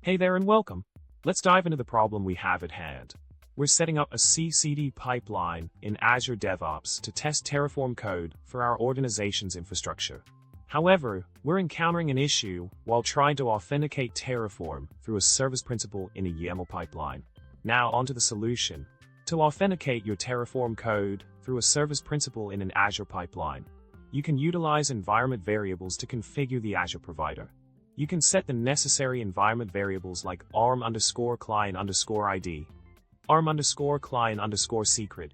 Hey there and welcome. Let's dive into the problem we have at hand. We're setting up a CICD pipeline in Azure DevOps to test Terraform code for our organization's infrastructure. However, we're encountering an issue while trying to authenticate Terraform through a service principal in a YAML pipeline. Now onto the solution. To authenticate your Terraform code through a service principal in an Azure pipeline, you can utilize environment variables to configure the Azure provider. You can set the necessary environment variables like arm_client_id, arm_client_secret,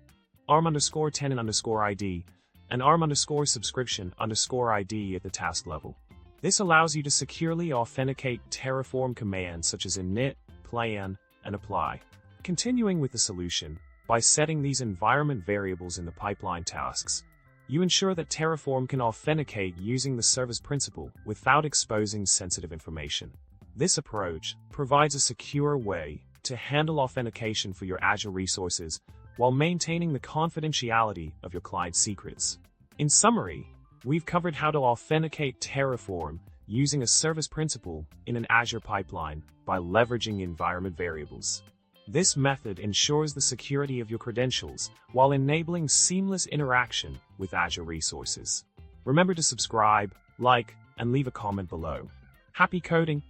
arm_tenant_id, and arm_subscription_id at the task level. This allows you to securely authenticate Terraform commands such as init, plan, and apply. Continuing with the solution, by setting these environment variables in the pipeline tasks, you ensure that Terraform can authenticate using the service principal without exposing sensitive information. This approach provides a secure way to handle authentication for your Azure resources while maintaining the confidentiality of your client secrets. In summary, we've covered how to authenticate Terraform using a service principal in an Azure pipeline by leveraging environment variables. This method ensures the security of your credentials while enabling seamless interaction with Azure resources. Remember to subscribe, like, and leave a comment below. Happy coding!